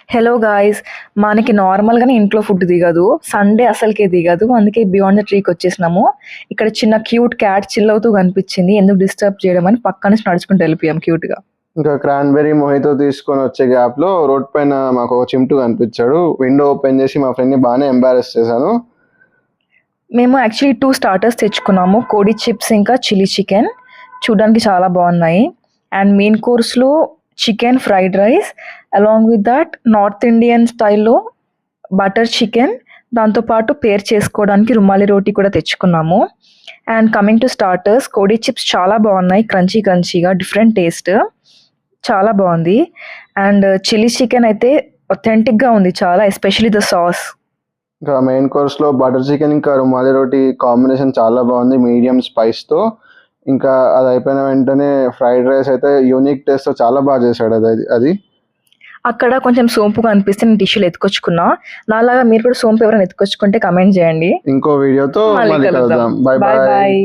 Hello guys, మనకి నార్మల్గానే ఇంట్లో ఫుడ్ దిగదు, సండే అసలుకే దిగదు. అందుకే బియాండ్ ద ట్రీకి వచ్చేసినాము. ఇక్కడ చిన్న క్యూట్ క్యాట్ చిల్ అవుతూ కనిపించింది. ఎందుకు డిస్టర్బ్ చేయడం అని పక్క నుంచి నడుచుకుంటూ వెళ్ళిపోయాం క్యూట్గా. ఇంకా క్రాన్బెర్రీ మొహితో తీసుకొని వచ్చే గ్యాప్ లో రోడ్ పైన మాకు ఒక చింటూ కనిపించాడు. విండో ఓపెన్ చేసి మా ఫ్రెండ్ ని బాగానే ఎంబారెస్ చేశాను. మేము యాక్చువల్లీ 2 స్టార్టర్స్ తెచ్చుకున్నాము, కోడి చిప్స్ ఇంకా చిల్లీ చికెన్. చూడడానికి చాలా బాగున్నాయి. అండ్ మెయిన్ కోర్స్లో chicken fried rice, along with that north Indian స్టైల్లో బటర్ చికెన్, దాంతోపాటు పేర్ చేసుకోవడానికి రుమాలి రోటీ కూడా తెచ్చుకున్నాము. అండ్ కమింగ్ టు స్టార్టర్స్, కోడి చిప్స్ చాలా బాగున్నాయి, క్రంచీ క్రంచీగా, డిఫరెంట్ టేస్ట్, చాలా బాగుంది. అండ్ చిల్లీ చికెన్ అయితే ఒథెంటిక్గా ఉంది చాలా, ఎస్పెషలీ ద సాస్. ఇంకా మెయిన్ కోర్స్ లో బటర్ చికెన్ ఇంకా రుమాలి రోటీ కాంబినేషన్ చాలా బాగుంది, మీడియం స్పైస్ తో. ఇంకా అది అయిపోయిన వెంటనే ఫ్రైడ్ రైస్ అయితే యూనిక్ టేస్ట్ తో చాలా బాగా చేశాడు అది. అక్కడ కొంచెం సోంపుగా అనిపిస్తే నేను టిష్యూలు ఎత్తుకొచ్చుకున్నా. నాలాగా మీరు కూడా సోంపు ఎవరైనా ఎత్తుకొచ్చుకుంటే కమెంట్ చేయండి. ఇంకో వీడియోతో మళ్ళీ మళ్ళీ కలుద్దాం. కలుద్దాం. Bye bye bye. బాయ్.